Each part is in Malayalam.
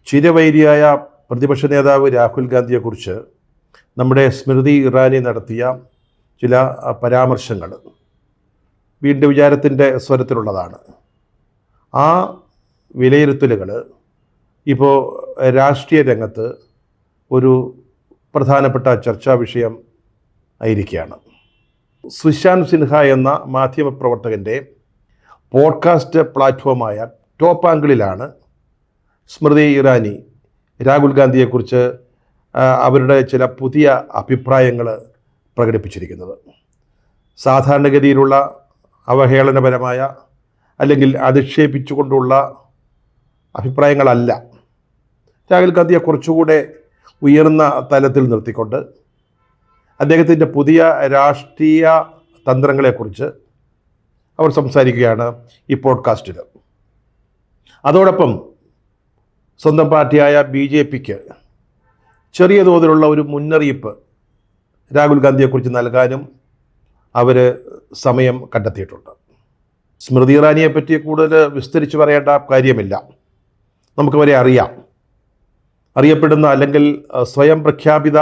ചിരവൈരിയായ പ്രതിപക്ഷ നേതാവ് രാഹുൽ ഗാന്ധിയെക്കുറിച്ച് നമ്മുടെ സ്മൃതി ഇറാനി നടത്തിയ ചില പരാമർശങ്ങൾ വീണ്ടും വിചാരത്തിൻ്റെ സ്വരത്തിലുള്ളതാണ്. ആ വിലയിരുത്തലുകൾ ഇപ്പോൾ രാഷ്ട്രീയ രംഗത്ത് ഒരു പ്രധാനപ്പെട്ട ചർച്ചാ വിഷയം ആയിരിക്കുകയാണ്. സുശാന്ത് സിൻഹ എന്ന മാധ്യമപ്രവർത്തകൻ്റെ പോഡ്കാസ്റ്റ് പ്ലാറ്റ്ഫോമായ ടോപ്പ് ആംഗിളിലാണ് സ്മൃതി ഇറാനി രാഹുൽ ഗാന്ധിയെക്കുറിച്ച് അവരുടെ ചില പുതിയ അഭിപ്രായങ്ങൾ പ്രകടിപ്പിച്ചിരിക്കുന്നത്. സാധാരണഗതിയിലുള്ള അവഹേളനപരമായ അല്ലെങ്കിൽ അധിക്ഷേപിച്ചുകൊണ്ടുള്ള അഭിപ്രായങ്ങളല്ല. രാഹുൽ ഗാന്ധിയെ കുറച്ചുകൂടെ ഉയർന്ന തലത്തിൽ നിർത്തിക്കൊണ്ട് അദ്ദേഹത്തിൻ്റെ പുതിയ രാഷ്ട്രീയ തന്ത്രങ്ങളെക്കുറിച്ച് അവർ സംസാരിക്കുകയാണ് ഈ പോഡ്കാസ്റ്റിൽ. അതോടൊപ്പം സ്വന്തം പാർട്ടിയായ BJPക്ക് ചെറിയ തോതിലുള്ള ഒരു മുന്നറിയിപ്പ് രാഹുൽ ഗാന്ധിയെക്കുറിച്ച് നൽകാനും അവർ സമയം കണ്ടെത്തിയിട്ടുണ്ട്. സ്മൃതി ഇറാനിയെ പറ്റി കൂടുതൽ വിസ്തരിച്ച് പറയേണ്ട കാര്യമില്ല. നമുക്കവരെ അറിയാം. അറിയപ്പെടുന്ന അല്ലെങ്കിൽ സ്വയം പ്രഖ്യാപിത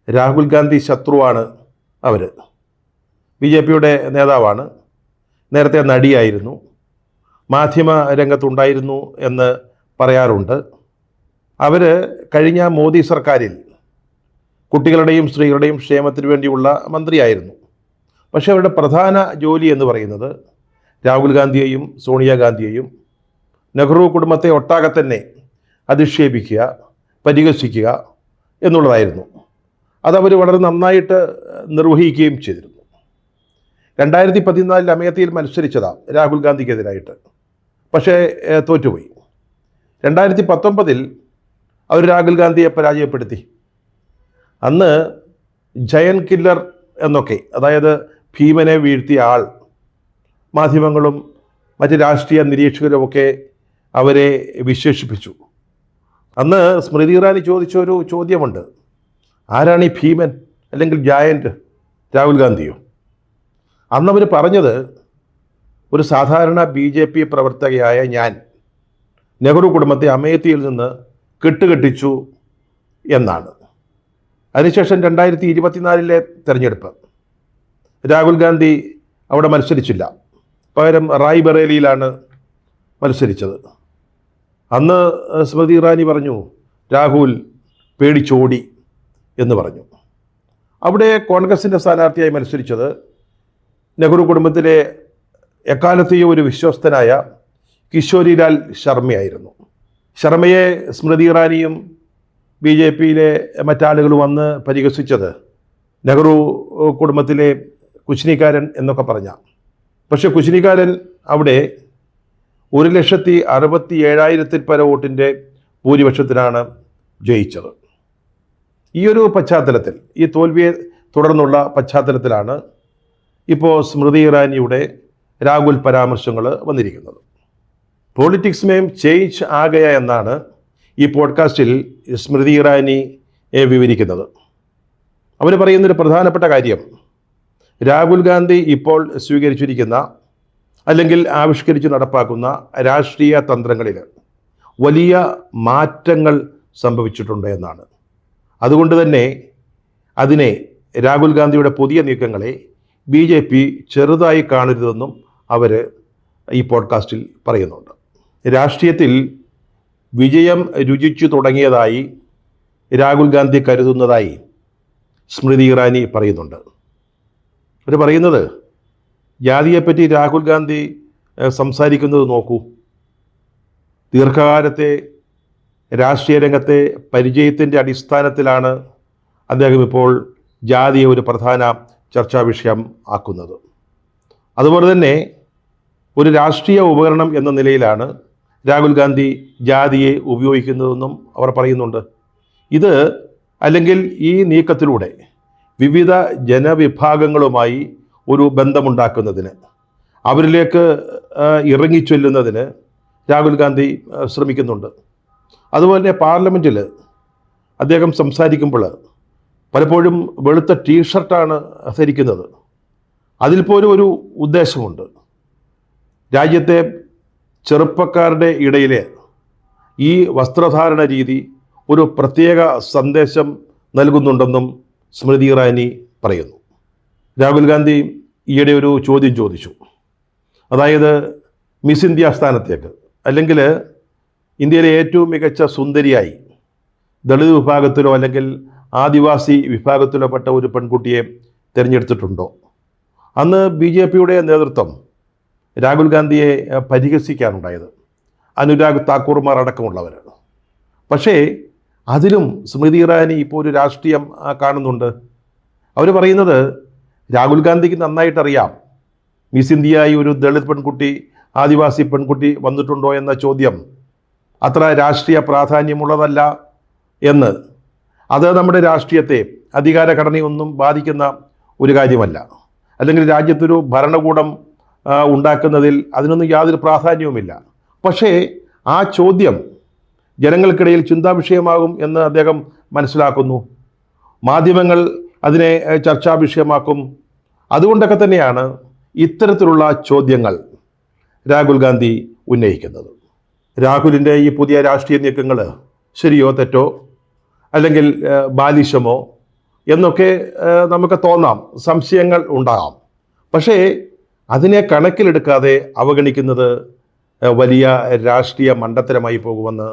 രാഹുൽ ഗാന്ധി ശത്രുവാണ് അവർ. BJPയുടെ നേതാവാണ്. നേരത്തെ നടിയായിരുന്നു. മാധ്യമ രംഗത്തുണ്ടായിരുന്നു എന്ന് പറയാറുണ്ട്. അവർ കഴിഞ്ഞ മോദി സർക്കാരിൽ കുട്ടികളുടെയും സ്ത്രീകളുടെയും ക്ഷേമത്തിന് വേണ്ടിയുള്ള മന്ത്രിയായിരുന്നു. പക്ഷേ അവരുടെ പ്രധാന ജോലി എന്ന് പറയുന്നത് രാഹുൽ ഗാന്ധിയെയും സോണിയാഗാന്ധിയെയും നെഹ്റു കുടുംബത്തെ ഒട്ടാകെ തന്നെ അധിക്ഷേപിക്കുക, പരിഹസിക്കുക എന്നുള്ളതായിരുന്നു. അതവർ വളരെ നന്നായിട്ട് നിർവഹിക്കുകയും ചെയ്തിരുന്നു. 2014 അമേത്തിയിൽ മത്സരിച്ചതാണ് രാഹുൽ ഗാന്ധിക്കെതിരായിട്ട്. പക്ഷേ തോറ്റുപോയി. 2019 അവർ രാഹുൽ ഗാന്ധിയെ പരാജയപ്പെടുത്തി. അന്ന് ജയൻ കില്ലർ എന്നൊക്കെ, അതായത് ഭീമനെ വീഴ്ത്തിയ ആൾ, മാധ്യമങ്ങളും മറ്റ് രാഷ്ട്രീയ നിരീക്ഷകരുമൊക്കെ അവരെ വിശേഷിപ്പിച്ചു. അന്ന് സ്മൃതി ഇറാനി ചോദിച്ചൊരു ചോദ്യമുണ്ട്: ആരാണ് ഈ ഭീമൻ അല്ലെങ്കിൽ ജയന്റ്? രാഹുൽ ഗാന്ധിയോ? അന്നവർ പറഞ്ഞത് ഒരു സാധാരണ BJP പ്രവർത്തകയായ ഞാൻ നെഹ്റു കുടുംബത്തെ അമേത്തിയിൽ നിന്ന് കെട്ടുകെട്ടിച്ചു എന്നാണ്. അതിനുശേഷം 2024 തെരഞ്ഞെടുപ്പ് രാഹുൽ ഗാന്ധി അവിടെ മത്സരിച്ചില്ല. പകരം റായ്ബറേലിയിലാണ് മത്സരിച്ചത്. അന്ന് സ്മൃതി ഇറാനി പറഞ്ഞു രാഹുൽ പേടിച്ചോടി എന്ന് പറഞ്ഞു. അവിടെ കോൺഗ്രസിൻ്റെ സ്ഥാനാർത്ഥിയായി മത്സരിച്ചത് നെഹ്റു കുടുംബത്തിലെ എക്കാലത്തെയും ഒരു വിശ്വസ്തനായ കിഷോരിലാൽ ശർമ്മയായിരുന്നു. ശർമ്മയെ സ്മൃതി ഇറാനിയും BJPയിലെ മറ്റാളുകളും വന്ന് പരിഹസിച്ചത് നെഹ്റു കുടുംബത്തിലെ കുശ്നിക്കാരൻ എന്നൊക്കെ പറഞ്ഞ. പക്ഷെ കുശ്നിക്കാരൻ അവിടെ 1,67,000 പര വോട്ടിൻ്റെ ഭൂരിപക്ഷത്തിനാണ് ജയിച്ചത്. ഈ ഒരു പശ്ചാത്തലത്തിൽ, ഈ തോൽവിയെ തുടർന്നുള്ള പശ്ചാത്തലത്തിലാണ് ഇപ്പോൾ സ്മൃതി ഇറാനിയുടെ രാഹുൽ പരാമർശങ്ങൾ വന്നിരിക്കുന്നത്. പോളിറ്റിക്സ് മേം ചേഞ്ച് ആകയ എന്നാണ് ഈ പോഡ്കാസ്റ്റിൽ സ്മൃതി ഇറാനിയെ വിവരിക്കുന്നത്. അവർ പറയുന്നൊരു പ്രധാനപ്പെട്ട കാര്യം, രാഹുൽ ഗാന്ധി ഇപ്പോൾ സ്വീകരിച്ചിരിക്കുന്ന അല്ലെങ്കിൽ ആവിഷ്കരിച്ച് നടപ്പാക്കുന്ന രാഷ്ട്രീയ തന്ത്രങ്ങളിൽ വലിയ മാറ്റങ്ങൾ സംഭവിച്ചിട്ടുണ്ട് എന്നാണ്. അതുകൊണ്ട് തന്നെ അതിനെ, രാഹുൽ ഗാന്ധിയുടെ പുതിയ നീക്കങ്ങളെ BJP ചെറുതായി കാണരുതെന്നും അവർ ഈ പോഡ്കാസ്റ്റിൽ പറയുന്നുണ്ട്. രാഷ്ട്രീയത്തിൽ വിജയം രുചിച്ചു തുടങ്ങിയതായി രാഹുൽ ഗാന്ധി കരുതുന്നതായി സ്മൃതി ഇറാനി പറയുന്നുണ്ട്. അവർ പറയുന്നത്, ജാതിയെപ്പറ്റി രാഹുൽ ഗാന്ധി സംസാരിക്കുന്നത് നോക്കൂ. ദീർഘകാലത്തെ രാഷ്ട്രീയ രംഗത്തെ പരിചയത്തിൻ്റെ അടിസ്ഥാനത്തിലാണ് അദ്ദേഹം ഇപ്പോൾ ജാതിയെ ഒരു പ്രധാന ചർച്ചാ വിഷയം ആക്കുന്നത്. അതുപോലെ തന്നെ ഒരു രാഷ്ട്രീയ ഉപകരണം എന്ന നിലയിലാണ് രാഹുൽ ഗാന്ധി ജാതിയെ ഉപയോഗിക്കുന്നതെന്നും അവർ പറയുന്നുണ്ട്. ഇത് അല്ലെങ്കിൽ ഈ നീക്കത്തിലൂടെ വിവിധ ജനവിഭാഗങ്ങളുമായി ഒരു ബന്ധമുണ്ടാക്കുന്നതിന്, അവരിലേക്ക് ഇറങ്ങിച്ചൊല്ലുന്നതിന് രാഹുൽ ഗാന്ധി ശ്രമിക്കുന്നുണ്ട്. അതുപോലെ തന്നെ പാർലമെൻറ്റിൽ അദ്ദേഹം സംസാരിക്കുമ്പോൾ പലപ്പോഴും വെളുത്ത ടീഷർട്ടാണ് ധരിക്കുന്നത്. അതിൽ പോലും ഒരു ഉദ്ദേശമുണ്ട്. രാജ്യത്തെ ചെറുപ്പക്കാരുടെ ഇടയിലെ ഈ വസ്ത്രധാരണ രീതി ഒരു പ്രത്യേക സന്ദേശം നൽകുന്നുണ്ടെന്നും സ്മൃതി ഇറാനി പറയുന്നു. രാഹുൽ ഗാന്ധി ഈയിടെ ഒരു ചോദ്യം ചോദിച്ചു. അതായത് മിസ് ഇന്ത്യ സ്ഥാനത്തേക്ക്, അല്ലെങ്കിൽ ഇന്ത്യയിലെ ഏറ്റവും മികച്ച സുന്ദരിയായി ദളിത് വിഭാഗത്തിലോ അല്ലെങ്കിൽ ആദിവാസി വിഭാഗത്തിലോ പെട്ട ഒരു പെൺകുട്ടിയെ തിരഞ്ഞെടുത്തിട്ടുണ്ടോ? അന്ന് BJPയുടെ നേതൃത്വം രാഹുൽ ഗാന്ധിയെ പരിഹസിക്കാനുണ്ടായത്, അനുരാഗ് താക്കൂർമാർ അടക്കമുള്ളവർ. പക്ഷേ അതിലും സ്മൃതി ഇറാനി ഇപ്പോൾ ഒരു രാഷ്ട്രീയം കാണുന്നുണ്ട്. അവർ പറയുന്നത് രാഹുൽ ഗാന്ധിക്ക് നന്നായിട്ടറിയാം മിസ് ഇന്ത്യയായി ഒരു ദളിത് പെൺകുട്ടി, ആദിവാസി പെൺകുട്ടി വന്നിട്ടുണ്ടോ എന്ന ചോദ്യം അത്ര രാഷ്ട്രീയ പ്രാധാന്യമുള്ളതല്ല എന്ന്. അത് നമ്മുടെ രാഷ്ട്രീയത്തെ, അധികാര ഘടനയൊന്നും ബാധിക്കുന്ന ഒരു കാര്യമല്ല. അല്ലെങ്കിൽ രാജ്യത്തൊരു ഭരണകൂടം ഉണ്ടാക്കുന്നതിൽ അതിനൊന്നും യാതൊരു പ്രാധാന്യവുമില്ല. പക്ഷേ ആ ചോദ്യം ജനങ്ങൾക്കിടയിൽ ചിന്താവിഷയമാകും എന്ന് അദ്ദേഹം മനസ്സിലാക്കുന്നു. മാധ്യമങ്ങൾ അതിനെ ചർച്ചാ വിഷയമാക്കും. അതുകൊണ്ടൊക്കെ തന്നെയാണ് ഇത്തരത്തിലുള്ള ചോദ്യങ്ങൾ രാഹുൽ ഗാന്ധി ഉന്നയിക്കുന്നത്. രാഹുലിൻ്റെ ഈ പുതിയ രാഷ്ട്രീയ നീക്കങ്ങൾ ശരിയോ തെറ്റോ അല്ലെങ്കിൽ ബാലിശമോ എന്നൊക്കെ നമുക്ക് തോന്നാം, സംശയങ്ങൾ ഉണ്ടാകാം. പക്ഷേ അതിനെ കണക്കിലെടുക്കാതെ അവഗണിക്കുന്നത് വലിയ രാഷ്ട്രീയ മണ്ടത്തരമായി പോകുമെന്ന്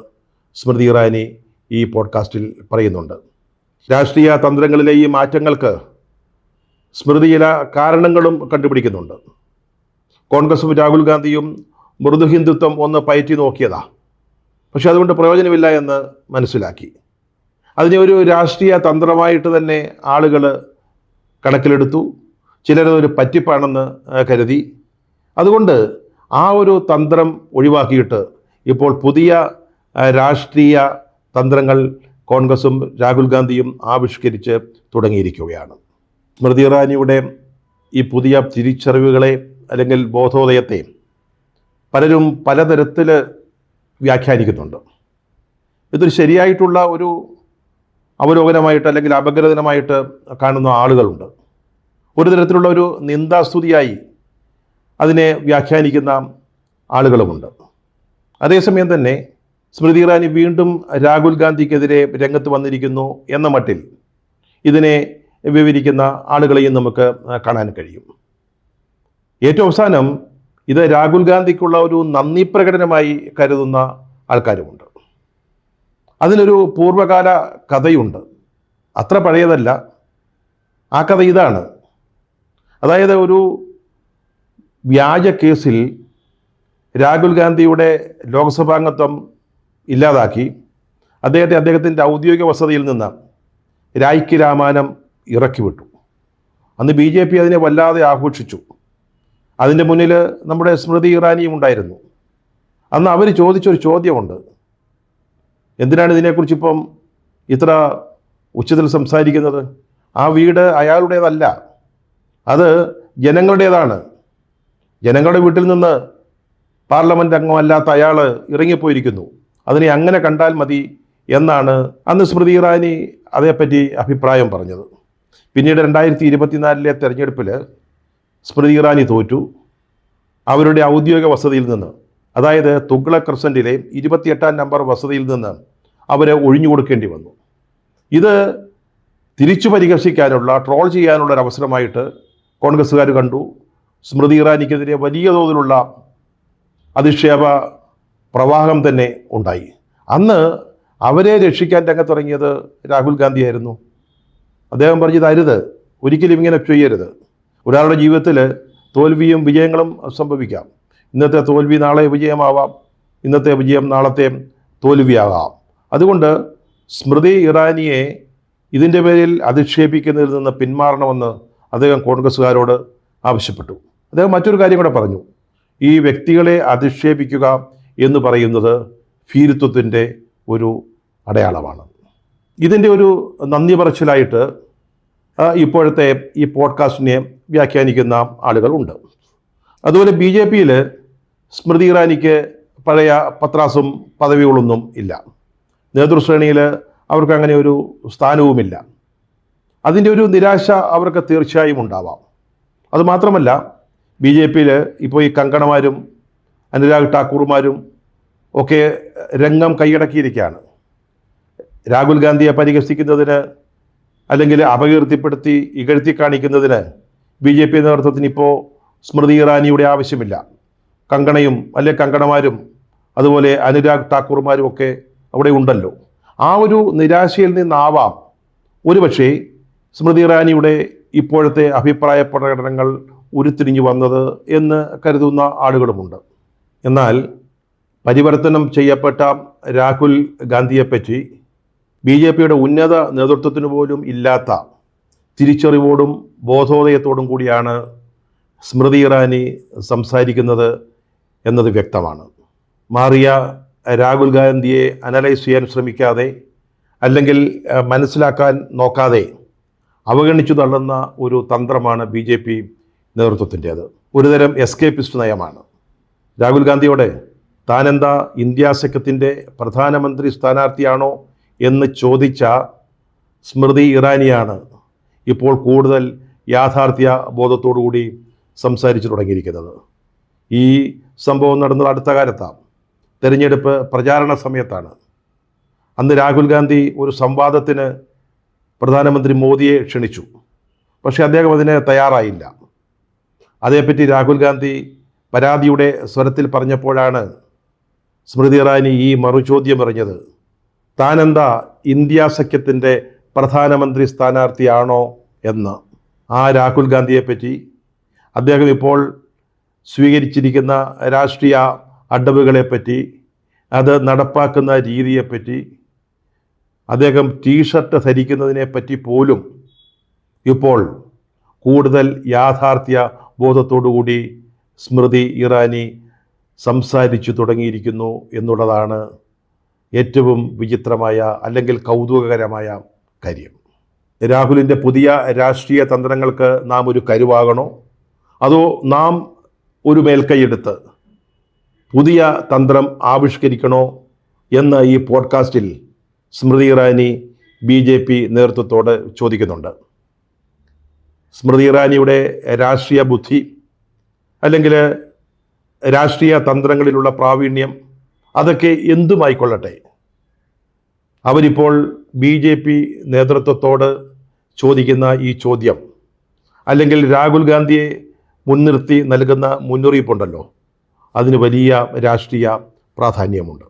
സ്മൃതി ഇറാനി ഈ പോഡ്കാസ്റ്റിൽ പറയുന്നുണ്ട്. രാഷ്ട്രീയ തന്ത്രങ്ങളിലെ ഈ മാറ്റങ്ങൾക്ക് സ്മൃതി ചില കാരണങ്ങളും കണ്ടുപിടിക്കുന്നുണ്ട്. കോൺഗ്രസും രാഹുൽ ഗാന്ധിയും മൃദു ഹിന്ദുത്വം ഒന്ന് പയറ്റി നോക്കിയതാ, പക്ഷെ അതുകൊണ്ട് പ്രയോജനമില്ല എന്ന് മനസ്സിലാക്കി. അതിനെ ഒരു രാഷ്ട്രീയ തന്ത്രമായിട്ട് തന്നെ ആളുകൾ കണക്കിലെടുത്തു. ചിലരതൊരു പറ്റിപ്പാണെന്ന് കരുതി. അതുകൊണ്ട് ആ ഒരു തന്ത്രം ഒഴിവാക്കിയിട്ട് ഇപ്പോൾ പുതിയ രാഷ്ട്രീയ തന്ത്രങ്ങൾ കോൺഗ്രസും രാഹുൽ ഗാന്ധിയും ആവിഷ്കരിച്ച് തുടങ്ങിയിരിക്കുകയാണ്. സ്മൃതി ഇറാനിയുടെ ഈ പുതിയ തിരിച്ചറിവുകളെ അല്ലെങ്കിൽ ബോധോദയത്തെ പലരും പലതരത്തിൽ വ്യാഖ്യാനിക്കുന്നുണ്ട്. ഇതൊരു ശരിയായിട്ടുള്ള ഒരു അവലോകനമായിട്ട് അല്ലെങ്കിൽ അപഗ്രഥനമായിട്ട് കാണുന്ന ആളുകളുണ്ട്. ഒരു തരത്തിലുള്ള ഒരു നിന്ദാസ്തുതിയായി അതിനെ വ്യാഖ്യാനിക്കുന്ന ആളുകളുമുണ്ട്. അതേസമയം തന്നെ സ്മൃതി ഇറാനി വീണ്ടും രാഹുൽ ഗാന്ധിക്കെതിരെ രംഗത്ത് വന്നിരിക്കുന്നു എന്ന മട്ടിൽ ഇതിനെ വിവരിക്കുന്ന ആളുകളെയും നമുക്ക് കാണാൻ കഴിയും. ഏറ്റവും അവസാനം ഇത് രാഹുൽ ഗാന്ധിക്കുള്ള ഒരു നന്ദി പ്രകടനമായി കരുതുന്ന ആൾക്കാരുമുണ്ട്. അതിനൊരു പൂർവ്വകാല കഥയുണ്ട്, അത്ര പഴയതല്ല. ആ കഥ ഇതാണ്. അതായത് ഒരു വ്യാജ കേസിൽ രാഹുൽ ഗാന്ധിയുടെ ലോക്സഭാംഗത്വം ഇല്ലാതാക്കി അദ്ദേഹത്തിൻ്റെ ഔദ്യോഗിക വസതിയിൽ നിന്ന് രായ്ക്ക് രാമാനം ഇറക്കിവിട്ടു. അന്ന് BJP അതിനെ വല്ലാതെ ആഘോഷിച്ചു. അതിൻ്റെ മുന്നിൽ നമ്മുടെ സ്മൃതി ഇറാനിയും ഉണ്ടായിരുന്നു. അന്ന് അവർ ചോദിച്ചൊരു ചോദ്യമുണ്ട്, എന്തിനാണ് ഇതിനെക്കുറിച്ച് ഇപ്പം ഇത്ര ഉച്ചത്തിൽ സംസാരിക്കുന്നത്? ആ വീട് അയാളുടേതല്ല, അത് ജനങ്ങളുടേതാണ്. ജനങ്ങളുടെ വീട്ടിൽ നിന്ന് പാർലമെൻറ്റ് അംഗമല്ലാത്ത അയാൾ ഇറങ്ങിപ്പോയിരിക്കുന്നു, അതിനെ അങ്ങനെ കണ്ടാൽ മതി എന്നാണ് അന്ന് സ്മൃതി ഇറാനി അതേപ്പറ്റി അഭിപ്രായം പറഞ്ഞത്. പിന്നീട് 2024 തെരഞ്ഞെടുപ്പിൽ സ്മൃതി ഇറാനി തോറ്റു. അവരുടെ ഔദ്യോഗിക വസതിയിൽ നിന്ന്, അതായത് തുഗ്ലക് ക്രസൻറ്റിലെ 28-ാം നമ്പർ വസതിയിൽ നിന്ന് അവരെ ഒഴിഞ്ഞു കൊടുക്കേണ്ടി വന്നു. ഇത് തിരിച്ചു പരിഹസിക്കാനുള്ള, ട്രോൾ ചെയ്യാനുള്ള ഒരു അവസരമായിട്ട് കോൺഗ്രസ്സുകാർ കണ്ടു. സ്മൃതി ഇറാനിക്കെതിരെ വലിയ തോതിലുള്ള അധിക്ഷേപ പ്രവാഹം തന്നെ ഉണ്ടായി. അന്ന് അവരെ രക്ഷിക്കാൻ രംഗത്തിറങ്ങിയത് രാഹുൽ ഗാന്ധിയായിരുന്നു. അദ്ദേഹം പറഞ്ഞത് അരുത്, ഒരിക്കലും ഇങ്ങനെ ചെയ്യരുത്. ഒരാളുടെ ജീവിതത്തിൽ തോൽവിയും വിജയങ്ങളും സംഭവിക്കാം. ഇന്നത്തെ തോൽവി നാളെ വിജയമാവാം, ഇന്നത്തെ വിജയം നാളത്തെ തോൽവിയാകാം. അതുകൊണ്ട് സ്മൃതി ഇറാനിയെ ഇതിൻ്റെ പേരിൽ അധിക്ഷേപിക്കുന്നതിൽ നിന്ന് പിന്മാറണമെന്ന് അദ്ദേഹം കോൺഗ്രസ്സുകാരോട് ആവശ്യപ്പെട്ടു. അദ്ദേഹം മറ്റൊരു കാര്യം കൂടെ പറഞ്ഞു, ഈ വ്യക്തികളെ അധിക്ഷേപിക്കുക എന്ന് പറയുന്നത് ഭീരുത്വത്തിൻ്റെ ഒരു അടയാളമാണ്. ഇതിൻ്റെ ഒരു നന്ദി പറച്ചിലായിട്ട് ഇപ്പോഴത്തെ ഈ പോഡ്കാസ്റ്റിനെ വ്യാഖ്യാനിക്കുന്ന ആളുകളുണ്ട്. അതുപോലെ BJPയിൽ സ്മൃതി ഇറാനിക്ക് പഴയ പത്രാസും പദവികളൊന്നും ഇല്ല. നേതൃശ്രേണിയിൽ അവർക്ക് അങ്ങനെ ഒരു സ്ഥാനവുമില്ല. അതിൻ്റെ ഒരു നിരാശ അവർക്ക് തീർച്ചയായും ഉണ്ടാവാം. അതുമാത്രമല്ല BJPയിൽ ഇപ്പോൾ ഈ കങ്കണമാരും അനുരാഗ് ഠാക്കൂർമാരും ഒക്കെ രംഗം കൈയടക്കിയിരിക്കുകയാണ്. രാഹുൽ ഗാന്ധിയെ പരിഹസിക്കുന്നതിന് അല്ലെങ്കിൽ അപകീർത്തിപ്പെടുത്തി ഇകഴ്ത്തി കാണിക്കുന്നതിന് BJP നേതൃത്വത്തിന് ഇപ്പോൾ സ്മൃതി ഇറാനിയുടെ ആവശ്യമില്ല. കങ്കണയും കങ്കണമാരും അതുപോലെ അനുരാഗ് ഠാക്കൂർമാരും ഒക്കെ അവിടെ ഉണ്ടല്ലോ. ആ ഒരു നിരാശയിൽ നിന്നാവാം ഒരുപക്ഷേ സ്മൃതി ഇറാനിയുടെ ഇപ്പോഴത്തെ അഭിപ്രായ പ്രകടനങ്ങൾ ഉരുത്തിരിഞ്ഞു വന്നത് എന്ന് കരുതുന്ന ആളുകളുമുണ്ട്. എന്നാൽ പരിവർത്തനം ചെയ്യപ്പെട്ട രാഹുൽ ഗാന്ധിയെപ്പറ്റി BJPയുടെ ഉന്നത നേതൃത്വത്തിന് പോലും ഇല്ലാത്ത തിരിച്ചറിവോടും ബോധോദയത്തോടും കൂടിയാണ് സ്മൃതി ഇറാനി സംസാരിക്കുന്നത് എന്നത് വ്യക്തമാണ്. മാറിയ രാഹുൽ ഗാന്ധിയെ അനലൈസ് ചെയ്യാൻ ശ്രമിക്കാതെ അല്ലെങ്കിൽ മനസ്സിലാക്കാൻ നോക്കാതെ അവഗണിച്ചു തള്ളുന്ന ഒരു തന്ത്രമാണ് BJP നേതൃത്വത്തിൻ്റേത്. ഒരുതരം എസ്കേപ്പിസ്റ്റ് നയമാണ്. രാഹുൽ ഗാന്ധിയോട് താനെന്താ ഇന്ത്യ സഖ്യത്തിൻ്റെ പ്രധാനമന്ത്രി സ്ഥാനാർത്ഥിയാണോ എന്ന് ചോദിച്ച സ്മൃതി ഇറാനിയാണ് ഇപ്പോൾ കൂടുതൽ യാഥാർത്ഥ്യ ബോധത്തോടുകൂടി സംസാരിച്ചു തുടങ്ങിയിരിക്കുന്നത്. ഈ സംഭവം നടന്നത് അടുത്ത കാലത്താണ്, തെരഞ്ഞെടുപ്പ് പ്രചാരണ സമയത്താണ്. അന്ന് രാഹുൽ ഗാന്ധി ഒരു സംവാദത്തിന് പ്രധാനമന്ത്രി മോദിയെ ക്ഷണിച്ചു. പക്ഷേ അദ്ദേഹം അതിന് തയ്യാറായില്ല. അതേപ്പറ്റി രാഹുൽ ഗാന്ധി പരാതിയുടെ സ്വരത്തിൽ പറഞ്ഞപ്പോഴാണ് സ്മൃതി ഇറാനി ഈ മറുചോദ്യം എറിഞ്ഞത്. താനെന്താ ഇന്ത്യ സഖ്യത്തിൻ്റെ പ്രധാനമന്ത്രി സ്ഥാനാർത്ഥിയാണോ എന്ന്. ആ രാഹുൽ ഗാന്ധിയെപ്പറ്റി അദ്ദേഹം ഇപ്പോൾ സ്വീകരിച്ചിരിക്കുന്ന രാഷ്ട്രീയ അടവുകളെപ്പറ്റി, അത് നടപ്പാക്കുന്ന രീതിയെപ്പറ്റി, അദ്ദേഹം ടീഷർട്ട് ധരിക്കുന്നതിനെപ്പറ്റി പോലും ഇപ്പോൾ കൂടുതൽ യാഥാർത്ഥ്യ ബോധത്തോടുകൂടി സ്മൃതി ഇറാനി സംസാരിച്ചു തുടങ്ങിയിരിക്കുന്നു എന്നുള്ളതാണ് ഏറ്റവും വിചിത്രമായ അല്ലെങ്കിൽ കൗതുകകരമായ കാര്യം. രാഹുലിൻ്റെ പുതിയ രാഷ്ട്രീയ തന്ത്രങ്ങൾക്ക് നാം ഒരു കരുവാകണോ, അതോ നാം ഒരു മേൽക്കൈയെടുത്ത് പുതിയ തന്ത്രം ആവിഷ്കരിക്കണോ എന്ന് ഈ പോഡ്കാസ്റ്റിൽ സ്മൃതി ഇറാനി BJP നേതൃത്വത്തോട് ചോദിക്കുന്നുണ്ട്. സ്മൃതി ഇറാനിയുടെ രാഷ്ട്രീയ ബുദ്ധി അല്ലെങ്കിൽ രാഷ്ട്രീയ തന്ത്രങ്ങളിലുള്ള പ്രാവീണ്യം അതൊക്കെ എന്തുമായിക്കൊള്ളട്ടെ, അവരിപ്പോൾ BJP നേതൃത്വത്തോട് ചോദിക്കുന്ന ഈ ചോദ്യം അല്ലെങ്കിൽ രാഹുൽ ഗാന്ധിയെ മുൻനിർത്തി നൽകുന്ന മുന്നറിയിപ്പുണ്ടല്ലോ, അതിന് വലിയ രാഷ്ട്രീയ പ്രാധാന്യമുണ്ട്.